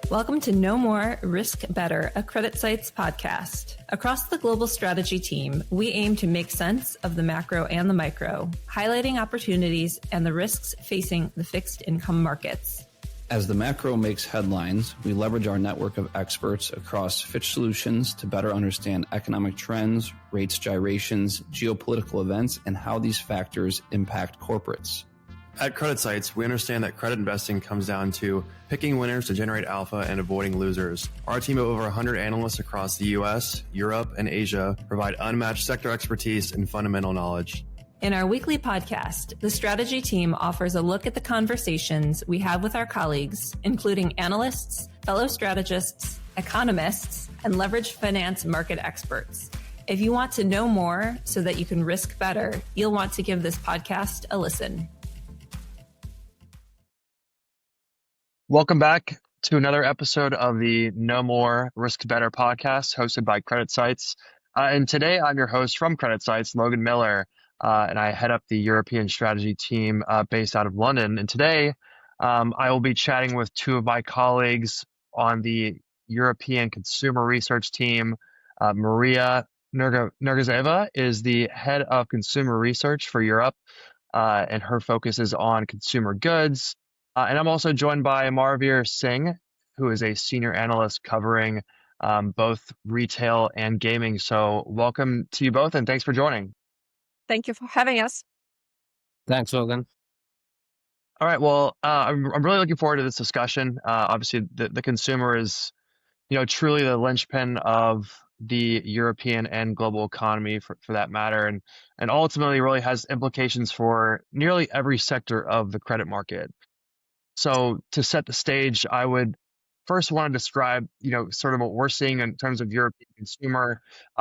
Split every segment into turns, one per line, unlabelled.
Welcome to No More, Risk Better, a CreditSights podcast. Across the global strategy team, we aim to make sense of the macro and the micro, highlighting opportunities and the risks facing the fixed income markets.
As the macro makes headlines, we leverage our network of experts across Fitch Solutions to better understand economic trends, rates gyrations, geopolitical events, and how these factors impact corporates.
At CreditSights, we understand that credit investing comes down to picking winners to generate alpha and avoiding losers. Our team of over 100 analysts across the US, Europe, and Asia provide unmatched sector expertise and fundamental knowledge.
In our weekly podcast, the strategy team offers a look at the conversations we have with our colleagues, including analysts, fellow strategists, economists, and leveraged finance market experts. If you want to know more so that you can risk better, you'll want to give this podcast a listen.
Welcome back to another episode of the No More Risk Better podcast hosted by CreditSights. And today I'm your host from CreditSights, Logan Miller, and I head up the European strategy team based out of London. And today I will be chatting with two of my colleagues on the European consumer research team. Maria Nurgaziyeva is the head of consumer research for Europe, and her focus is on consumer goods. And I'm also joined by Amarveer Singh, who is a senior analyst covering both retail and gaming. So welcome to you both, and thanks for joining.
Thank you for having us.
Thanks, Logan.
All right. Well, I'm really looking forward to this discussion. Obviously, the consumer is, truly the linchpin of the European and global economy, for that matter, and ultimately really has implications for nearly every sector of the credit market. So to set the stage, I would first want to describe, sort of what we're seeing in terms of European consumer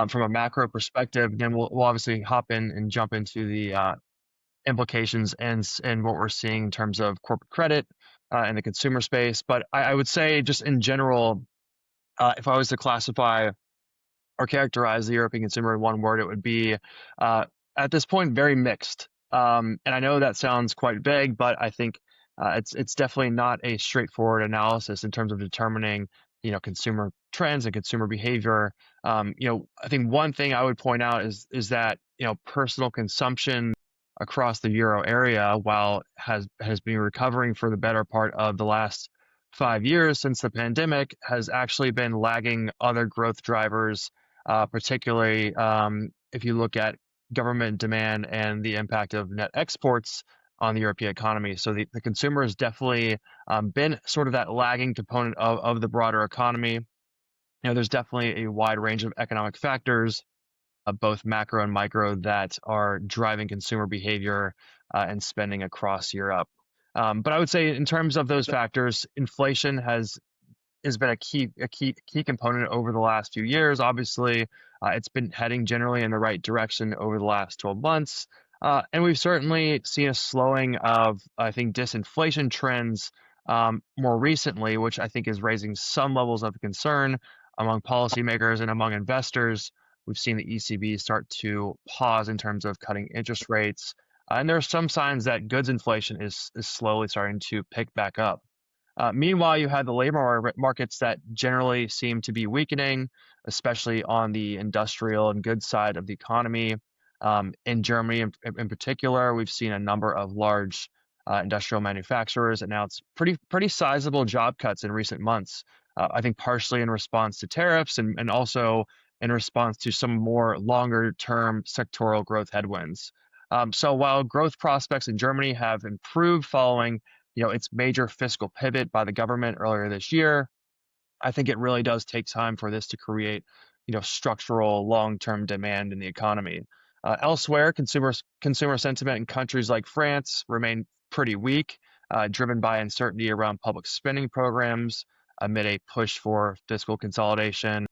from a macro perspective. Then we'll obviously hop in and jump into the implications and what we're seeing in terms of corporate credit in the consumer space. But I would say just in general, if I was to classify or characterize the European consumer in one word, it would be at this point very mixed. And I know that sounds quite vague, but I think it's definitely not a straightforward analysis in terms of determining, consumer trends and consumer behavior. I think one thing I would point out is that, personal consumption across the Euro area, while has been recovering for the better part of the last 5 years since the pandemic, has actually been lagging other growth drivers, particularly if you look at government demand and the impact of net exports on the European economy. So the consumer has definitely been sort of that lagging component of the broader economy. There's definitely a wide range of economic factors, both macro and micro, that are driving consumer behavior and spending across Europe. But I would say in terms of those factors, inflation has been a key component over the last few years. Obviously, it's been heading generally in the right direction over the last 12 months. And we've certainly seen a slowing of, I think, disinflation trends more recently, which I think is raising some levels of concern among policymakers and among investors. We've seen the ECB start to pause in terms of cutting interest rates. And there are some signs that goods inflation is slowly starting to pick back up. Meanwhile, you have the labor markets that generally seem to be weakening, especially on the industrial and goods side of the economy. In Germany, in particular, we've seen a number of large industrial manufacturers announce pretty sizable job cuts in recent months. I think partially in response to tariffs and also in response to some more longer-term sectoral growth headwinds. So while growth prospects in Germany have improved following, its major fiscal pivot by the government earlier this year, I think it really does take time for this to create, structural long-term demand in the economy. Elsewhere, consumer sentiment in countries like France remain pretty weak, driven by uncertainty around public spending programs amid a push for fiscal consolidation.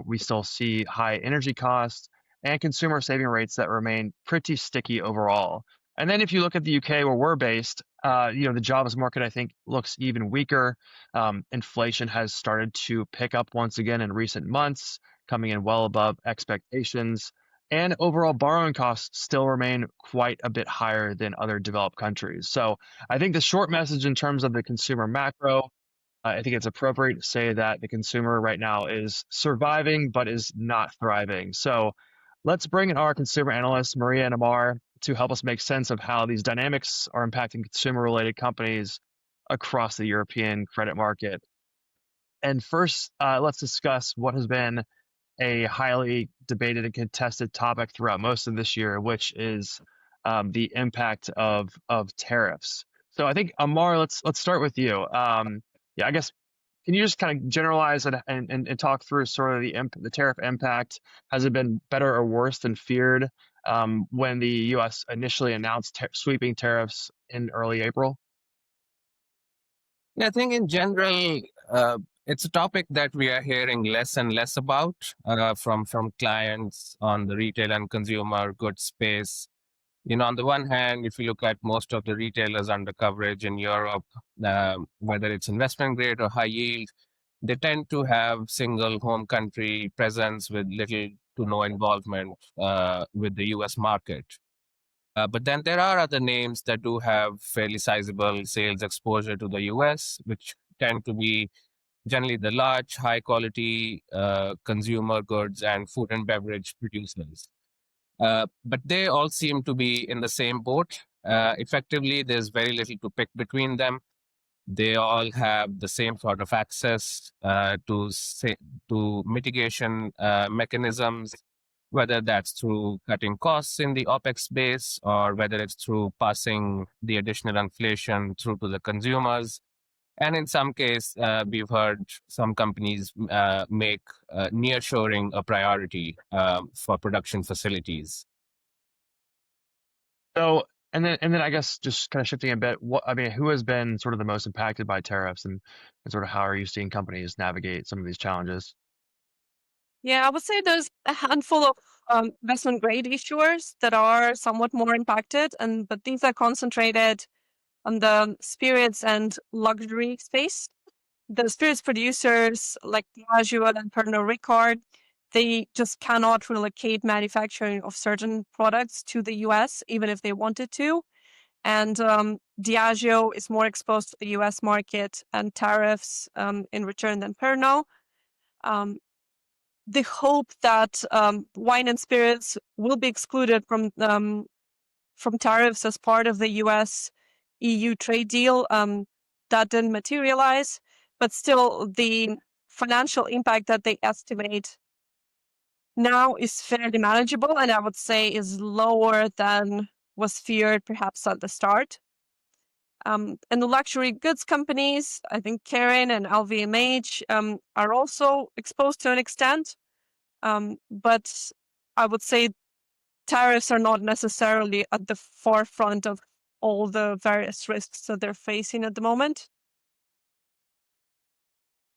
We still see high energy costs and consumer saving rates that remain pretty sticky overall. And then if you look at the UK where we're based, the jobs market, I think, looks even weaker. Inflation has started to pick up once again in recent months, coming in well above expectations. And overall borrowing costs still remain quite a bit higher than other developed countries. So I think the short message in terms of the consumer macro I think it's appropriate to say that the consumer right now is surviving, but is not thriving. So let's bring in our consumer analysts, Maria and Amar, to help us make sense of how these dynamics are impacting consumer-related companies across the European credit market. And first, let's discuss what has been a highly debated and contested topic throughout most of this year, which is the impact of tariffs. So I think Amar, let's start with you. Yeah, I guess can you just kind of generalize and talk through sort of the tariff impact? Has it been better or worse than feared when the U.S. initially announced sweeping tariffs in early April?
Yeah, I think in general, it's a topic that we are hearing less and less about from clients on the retail and consumer goods space. On the one hand, if you look at most of the retailers under coverage in Europe, whether it's investment grade or high yield, they tend to have single home country presence with little to no involvement with the US market. But then there are other names that do have fairly sizable sales exposure to the US, which tend to be generally the large, high quality consumer goods and food and beverage producers. But they all seem to be in the same boat. Effectively, there's very little to pick between them. They all have the same sort of access to mitigation mechanisms, whether that's through cutting costs in the OPEX base or whether it's through passing the additional inflation through to the consumers. And in some case, we've heard some companies make nearshoring a priority for production facilities.
So, and then I guess just kind of shifting a bit, who has been sort of the most impacted by tariffs, and sort of how are you seeing companies navigate some of these challenges?
Yeah, I would say there's a handful of investment grade issuers that are somewhat more impacted, but these are concentrated on the spirits and luxury space. The spirits producers like Diageo and Pernod Ricard, they just cannot relocate manufacturing of certain products to the US, even if they wanted to. And Diageo is more exposed to the US market and tariffs in return than Pernod. The hope that wine and spirits will be excluded from tariffs as part of the US EU trade deal, that didn't materialize. But still, the financial impact that they estimate now is fairly manageable, and I would say is lower than was feared perhaps at the start. And the luxury goods companies, I think Kering and LVMH are also exposed to an extent. But I would say tariffs are not necessarily at the forefront of all the various risks that they're facing at the moment.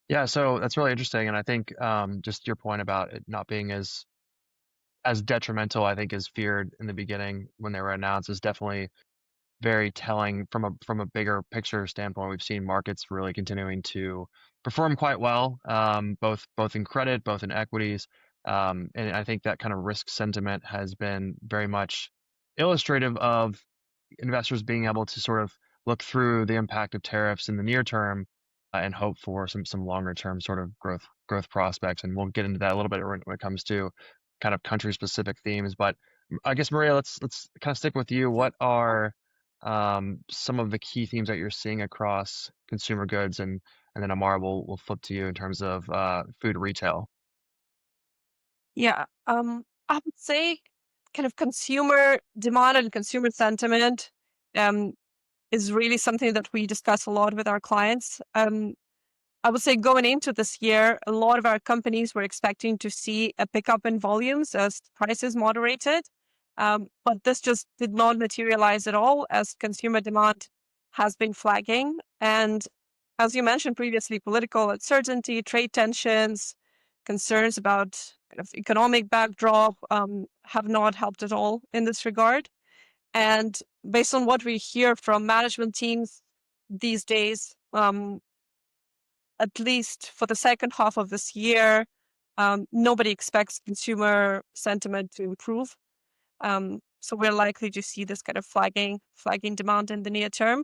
Yeah, so that's really interesting, and I think just your point about it not being as detrimental, I think, as feared in the beginning when they were announced, is definitely very telling from a bigger picture standpoint. We've seen markets really continuing to perform quite well, both in credit, both in equities, and I think that kind of risk sentiment has been very much illustrative of investors being able to sort of look through the impact of tariffs in the near term and hope for some longer term sort of growth prospects. And we'll get into that a little bit when it comes to kind of country specific themes. But I guess, Maria, let's kind of stick with you. What are some of the key themes that you're seeing across consumer goods, and then Amar will flip to you in terms of food retail.
Yeah, I would say kind of consumer demand and consumer sentiment is really something that we discuss a lot with our clients. I would say going into this year, a lot of our companies were expecting to see a pickup in volumes as prices moderated. But this just did not materialize at all, as consumer demand has been flagging. And as you mentioned previously, political uncertainty, trade tensions, concerns about kind of economic backdrop have not helped at all in this regard. And based on what we hear from management teams these days, at least for the second half of this year, nobody expects consumer sentiment to improve. So we're likely to see this kind of flagging demand in the near term.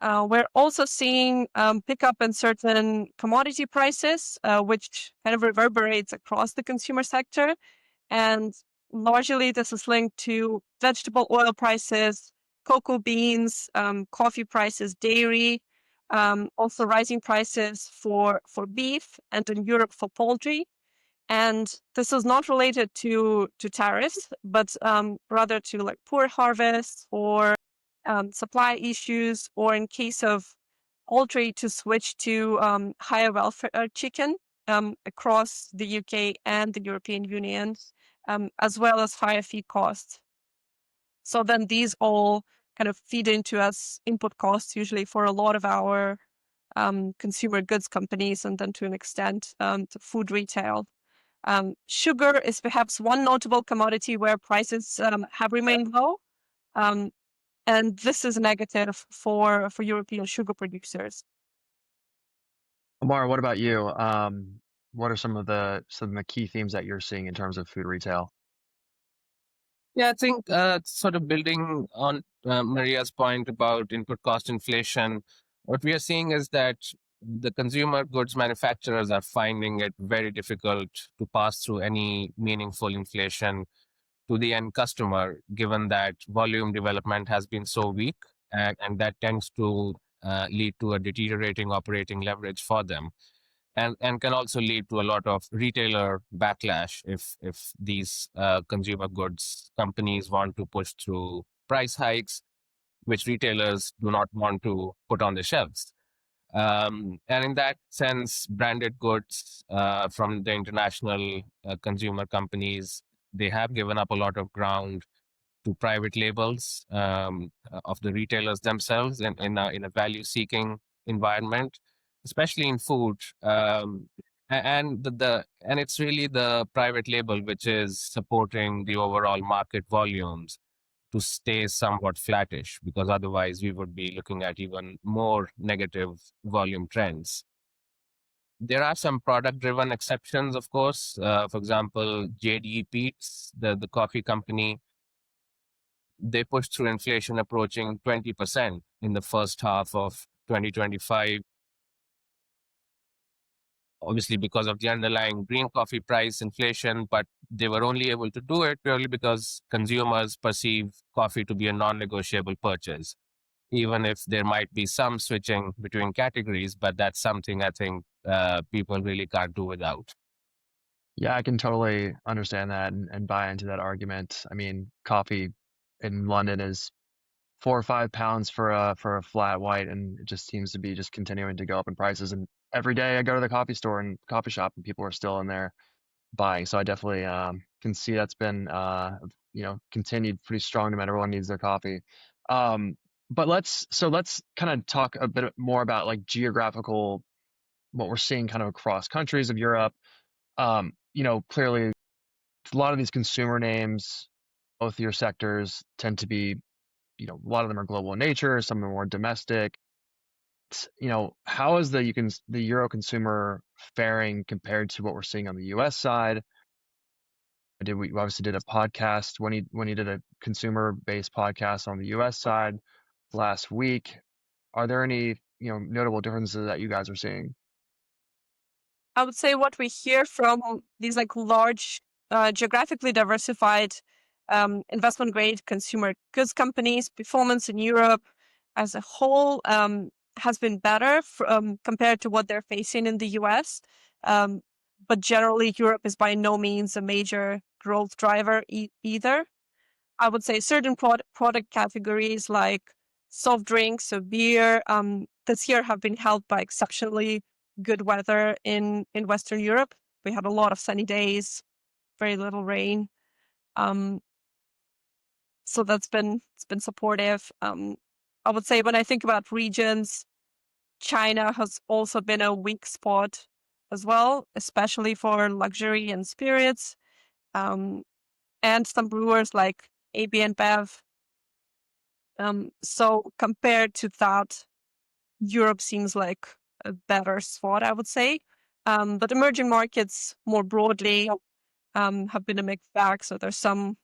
We're also seeing pickup in certain commodity prices, which kind of reverberates across the consumer sector. And largely, this is linked to vegetable oil prices, cocoa beans, coffee prices, dairy, also rising prices for beef, and in Europe for poultry. And this is not related to tariffs, but rather to like poor harvests or supply issues, or in case of poultry to switch to higher welfare chicken across the UK and the European Union, as well as higher feed costs. So then these all kind of feed into as input costs, usually for a lot of our consumer goods companies, and then to an extent to food retail. Sugar is perhaps one notable commodity where prices have remained low. And this is negative for European sugar producers.
Amar, what about you? What are some of the key themes that you're seeing in terms of food retail?
Yeah, I think sort of building on Maria's point about input cost inflation, what we are seeing is that the consumer goods manufacturers are finding it very difficult to pass through any meaningful inflation to the end customer, given that volume development has been so weak, and that tends to lead to a deteriorating operating leverage for them. And can also lead to a lot of retailer backlash if these consumer goods companies want to push through price hikes, which retailers do not want to put on the shelves. And in that sense, branded goods from the international consumer companies, they have given up a lot of ground to private labels of the retailers themselves in a value-seeking environment, especially in food. And it's really the private label which is supporting the overall market volumes to stay somewhat flattish, because otherwise we would be looking at even more negative volume trends. There are some product-driven exceptions, of course. For example, JDE Peet's, the coffee company, they pushed through inflation approaching 20% in the first half of 2025, obviously because of the underlying green coffee price inflation, but they were only able to do it purely because consumers perceive coffee to be a non-negotiable purchase, even if there might be some switching between categories, but that's something I think people really can't do without.
Yeah, I can totally understand that and buy into that argument. I mean, coffee in London is £4 or £5 for a flat white, and it just seems to be just continuing to go up in prices. And every day I go to the coffee store and coffee shop, and people are still in there buying. So I definitely can see that's been continued pretty strong, no matter everyone needs their coffee. But let's kind of talk a bit more about like geographical, what we're seeing kind of across countries of Europe. Clearly a lot of these consumer names, both your sectors tend to be, a lot of them are global in nature, some are more domestic. How is the Euro consumer faring compared to what we're seeing on the US side? We obviously did a podcast when he did a consumer-based podcast on the US side last week. Are there any, notable differences that you guys are seeing?
I would say what we hear from these like large, geographically diversified investment grade consumer goods companies, performance in Europe as a whole has been better compared to what they're facing in the US. But generally, Europe is by no means a major growth driver either. I would say certain product categories like soft drinks or beer this year have been helped by exceptionally good weather in Western Europe. We had a lot of sunny days, very little rain. So it's been supportive. I would say when I think about regions, China has also been a weak spot as well, especially for luxury and spirits. And some brewers like AB and Bev. So compared to that, Europe seems like a better spot, I would say. But emerging markets more broadly have been a mixed bag. So there's some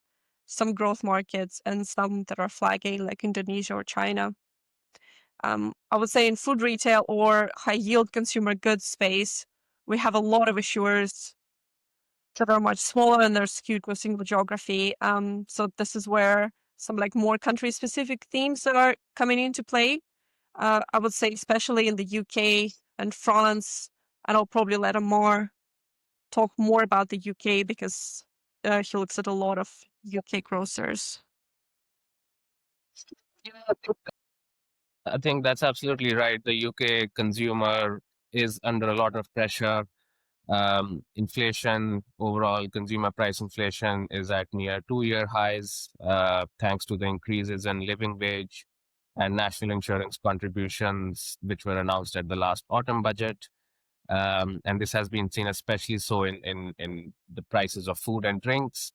growth markets and some that are flagging, like Indonesia or China. I would say in food retail or high yield consumer goods space, we have a lot of issuers that are much smaller and they're skewed with single geography. So this is where some like more country specific themes are coming into play. I would say especially in the UK and France, and I'll probably let Amar talk more about the UK because he looks at a lot of UK grocers.
I think that's absolutely right. The UK consumer is under a lot of pressure. Inflation, overall consumer price inflation is at near 2-year highs, thanks to the increases in living wage and national insurance contributions, which were announced at the last autumn budget. And this has been seen especially so in the prices of food and drinks.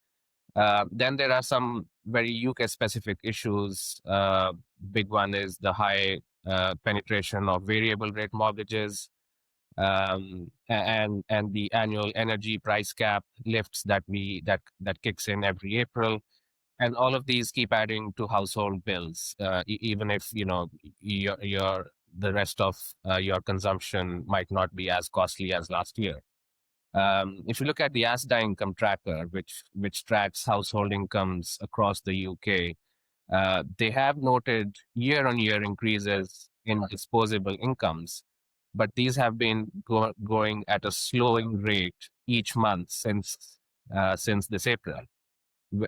Then there are some very UK specific issues. Big one is the high penetration of variable rate mortgages, and the annual energy price cap lifts that kicks in every April. And all of these keep adding to household bills, even if your the rest of your consumption might not be as costly as last year. If you look at the Asda income tracker, which tracks household incomes across the UK, they have noted year-on-year increases in disposable incomes, but these have been growing at a slowing rate each month since this April.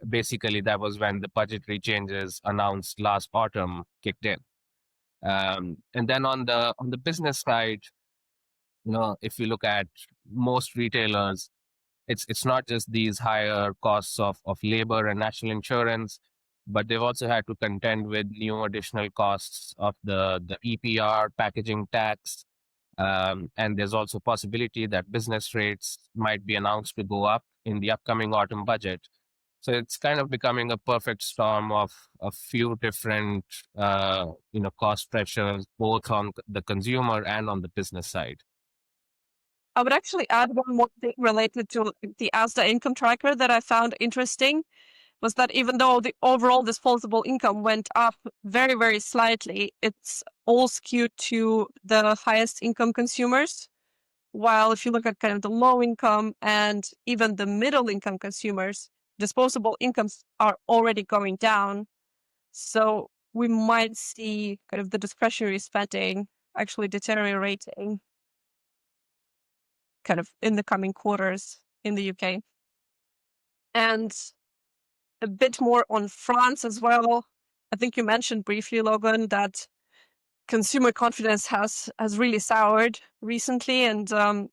Basically, that was when the budgetary changes announced last autumn kicked in. And then on the business side, if you look at most retailers, it's not just these higher costs of labor and national insurance, but they've also had to contend with new additional costs of the EPR packaging tax. And there's also possibility that business rates might be announced to go up in the upcoming autumn budget. So it's kind of becoming a perfect storm of a few different cost pressures, both on the consumer and on the business side.
I would actually add one more thing related to the Asda income tracker that I found interesting, was that even though the overall disposable income went up very, very slightly, it's all skewed to the highest income consumers. While if you look at kind of the low income and even the middle income consumers, disposable incomes are already going down. So we might see kind of the discretionary spending actually deteriorating kind of in the coming quarters in the UK. And a bit more on France as well. I think you mentioned briefly, Logan, that consumer confidence has really soured recently, and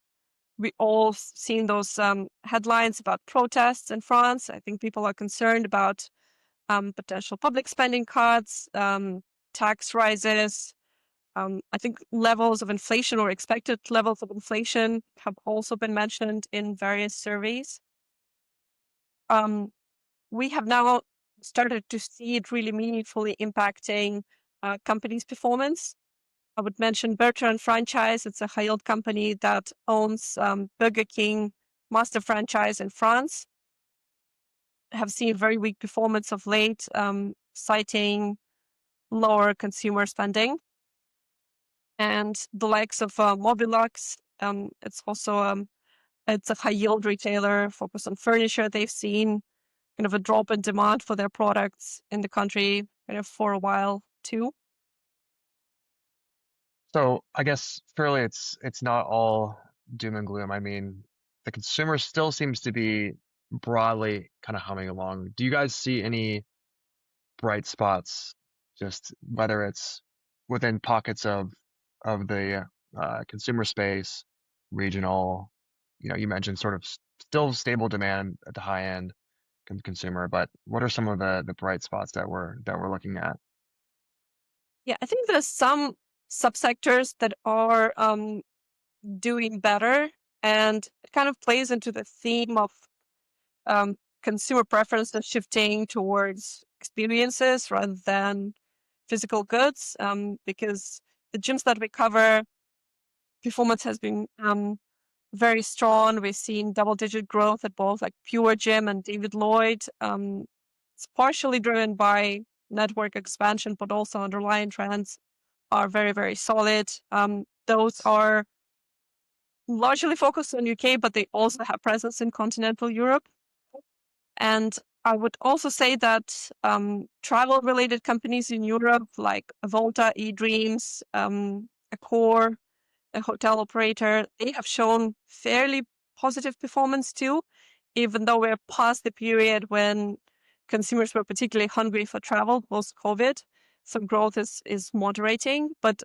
we all seen those headlines about protests in France. I think people are concerned about potential public spending cuts, tax rises. I think levels of inflation or expected levels of inflation have also been mentioned in various surveys. We have now started to see it really meaningfully impacting companies' performance. I would mention Bertrand Franchise. It's a high-yield company that owns Burger King master franchise in France. Have seen very weak performance of late, citing lower consumer spending. And the likes of Mobilux, it's also it's a high-yield retailer focused on furniture. They've seen kind of a drop in demand for their products in the country kind of for a while too.
So I guess surely it's not all doom and gloom. I mean, the consumer still seems to be broadly kind of humming along. Do you guys see any bright spots, just whether it's within pockets of the consumer space, regional? You mentioned sort of still stable demand at the high end consumer, but what are some of the bright spots that we're looking at?
Yeah, I think there's some subsectors that are doing better, and it kind of plays into the theme of consumer preference and shifting towards experiences rather than physical goods, because the gyms that we cover, performance has been very strong. We've seen double-digit growth at both like Pure Gym and David Lloyd. It's partially driven by network expansion, but also underlying trends are very, very solid. Those are largely focused on UK, but they also have presence in continental Europe. And I would also say that travel-related companies in Europe, like Volta, eDreams, Accor, a hotel operator, they have shown fairly positive performance too, even though we're past the period when consumers were particularly hungry for travel post-COVID. Some growth is moderating, but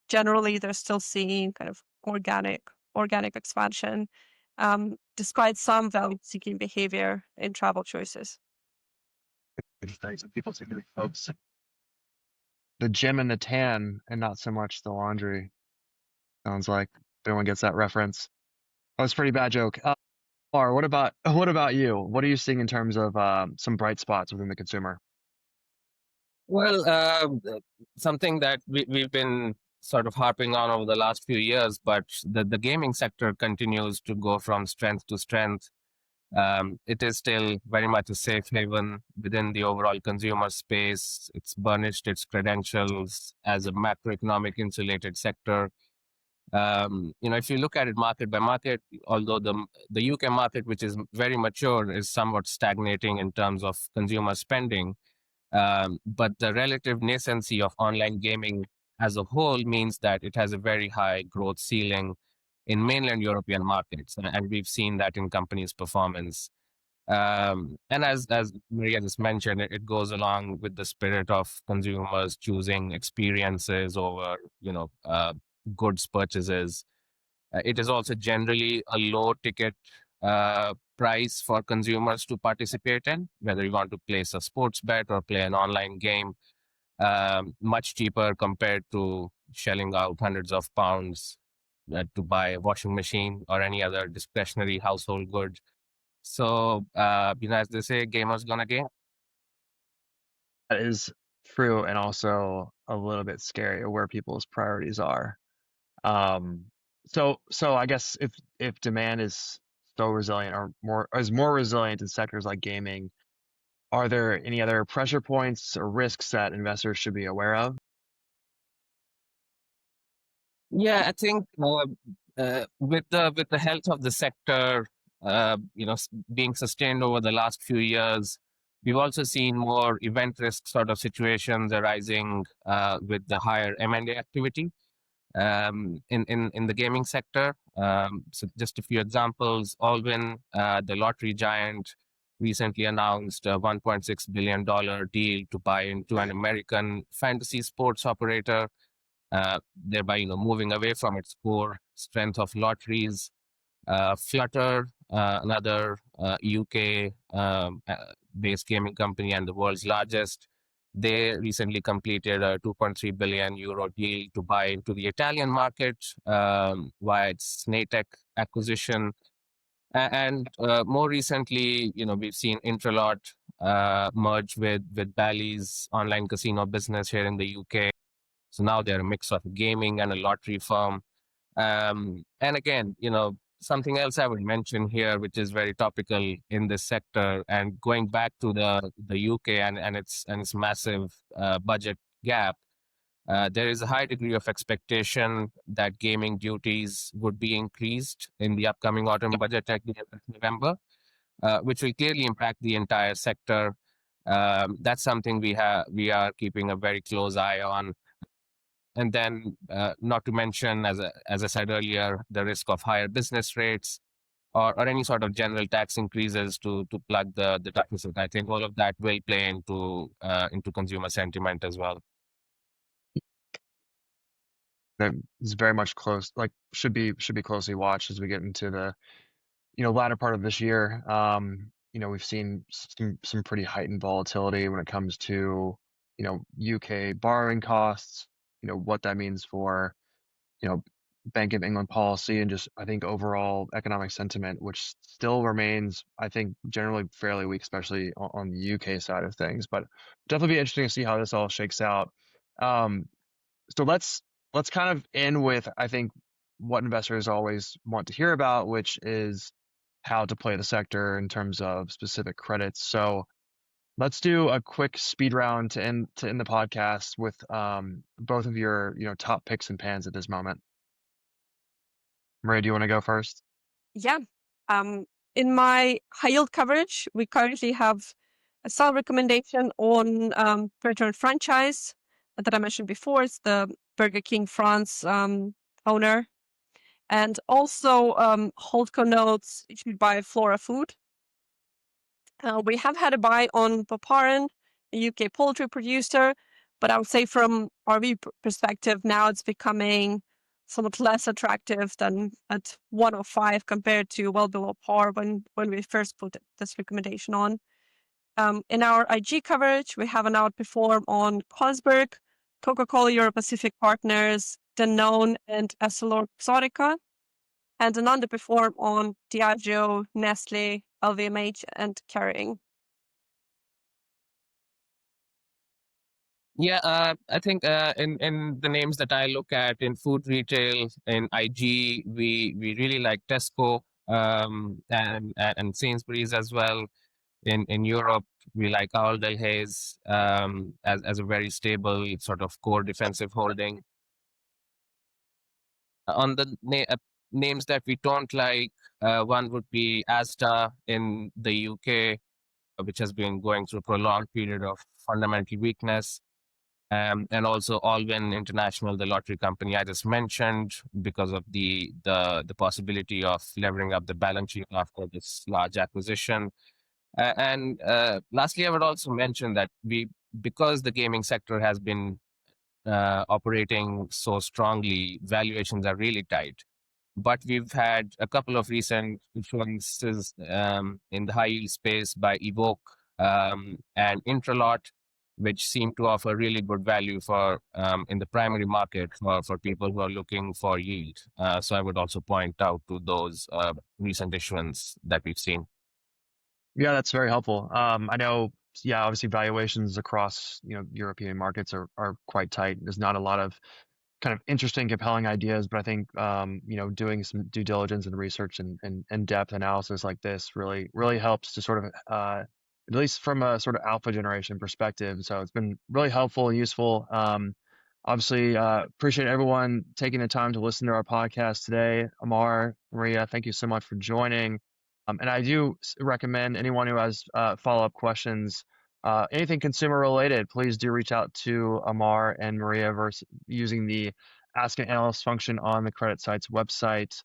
generally they're still seeing kind of organic expansion, despite some value-seeking behavior in travel choices.
People seem to be focusing the gym and the tan, and not so much the laundry. Sounds like everyone gets that reference. That was a pretty bad joke. Or what about you? What are you seeing in terms of some bright spots within the consumer?
Well, something that we've been sort of harping on over the last few years, but the gaming sector continues to go from strength to strength. It is still very much a safe haven within the overall consumer space. It's burnished its credentials as a macroeconomic insulated sector. If you look at it market by market, although the UK market, which is very mature, is somewhat stagnating in terms of consumer spending, but the relative nascency of online gaming as a whole means that it has a very high growth ceiling in mainland European markets, and we've seen that in companies' performance. And as Maria just mentioned, it goes along with the spirit of consumers choosing experiences over, goods purchases. It is also generally a low ticket price for consumers to participate in, whether you want to place a sports bet or play an online game, much cheaper compared to shelling out hundreds of pounds to buy a washing machine or any other discretionary household good. So, as they say, gamers gonna game.
That is true, and also a little bit scary of where people's priorities are. So I guess if demand is so resilient or more resilient in sectors like gaming, are there any other pressure points or risks that investors should be aware of?
Yeah, I think with the health of the sector, being sustained over the last few years, we've also seen more event risk sort of situations arising with the higher M&A activity in the gaming sector. So just a few examples. Allwyn, the lottery giant, recently announced a $1.6 billion deal to buy into an American fantasy sports operator, thereby moving away from its core strength of lotteries. Flutter, another UK based gaming company and the world's largest, they recently completed a 2.3 billion euro deal to buy into the Italian market via its Snaitech acquisition. And more recently, we've seen Intralot merge with Bally's online casino business here in the UK. So now they're a mix of gaming and a lottery firm. And again, something else I would mention here, which is very topical in this sector, and going back to the UK and its massive budget gap, there is a high degree of expectation that gaming duties would be increased in the upcoming autumn budget at the end of November, which will clearly impact the entire sector. That's something we are keeping a very close eye on. And then, not to mention, as I said earlier, the risk of higher business rates or any sort of general tax increases to plug the deficit. I think all of that will play into consumer sentiment as well.
That is very much close, like should be closely watched as we get into the latter part of this year. We've seen some pretty heightened volatility when it comes to UK borrowing costs, what that means for Bank of England policy and just I think overall economic sentiment, which still remains, I think, generally fairly weak, especially on the UK side of things. But definitely be interesting to see how this all shakes out. So let's kind of end with, I think, what investors always want to hear about, which is how to play the sector in terms of specific credits. So Let's do a quick speed round to end the podcast with both of your top picks and pans at this moment. Maria, do you want to go first?
Yeah. In my high yield coverage, we currently have a sell recommendation on Bertrand Franchise that I mentioned before. It's the Burger King France owner. And also HoldCo notes issued by Flora Food. We have had a buy on Boparan, a UK poultry producer, but I would say from RV perspective, now it's becoming somewhat less attractive than at 105 compared to well below par when we first put this recommendation on. In our IG coverage, we have an outperform on Carlsberg, Coca-Cola Europacific Partners, Danone, and EssilorLuxottica, and an underperform on Diageo, Nestlé, LVMH, and Kering.
Yeah, I think in the names that I look at in food retail, in IG, we really like Tesco and Sainsbury's as well. In Europe, we like Ahold Delhaize as a very stable sort of core defensive holding. On the names that we don't like, one would be Asda in the UK, which has been going through a prolonged period of fundamental weakness. And also Allwyn International, the lottery company I just mentioned, because of the possibility of levering up the balance sheet after this large acquisition. And lastly, I would also mention that because the gaming sector has been operating so strongly, valuations are really tight. But we've had a couple of recent issuances in the high yield space by Evoke and Intralot, which seem to offer really good value for in the primary market for people who are looking for yield. So I would also point out to those recent issuance that we've seen.
Yeah, that's very helpful. I know, obviously valuations across European markets are quite tight. There's not a lot of kind of interesting, compelling ideas, but I think doing some due diligence and research and depth analysis like this really helps to sort of at least from a sort of alpha generation perspective. So it's been really helpful and useful. Obviously, appreciate everyone taking the time to listen to our podcast today. Amar, Maria, thank you so much for joining. And I do recommend anyone who has follow-up questions, anything consumer related, please do reach out to Amar and Maria using the Ask an Analyst function on the CreditSights website.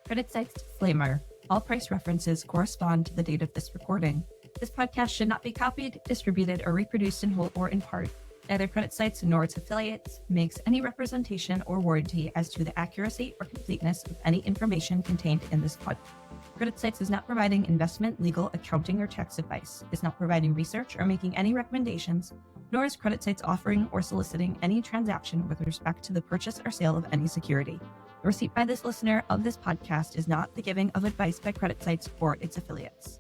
CreditSights disclaimer. All price references correspond to the date of this recording. This podcast should not be copied, distributed, or reproduced in whole or in part. Neither CreditSights nor its affiliates makes any representation or warranty as to the accuracy or completeness of any information contained in this podcast. CreditSights is not providing investment, legal, accounting, or tax advice, is not providing research or making any recommendations, nor is CreditSights offering or soliciting any transaction with respect to the purchase or sale of any security. The receipt by this listener of this podcast is not the giving of advice by CreditSights or its affiliates.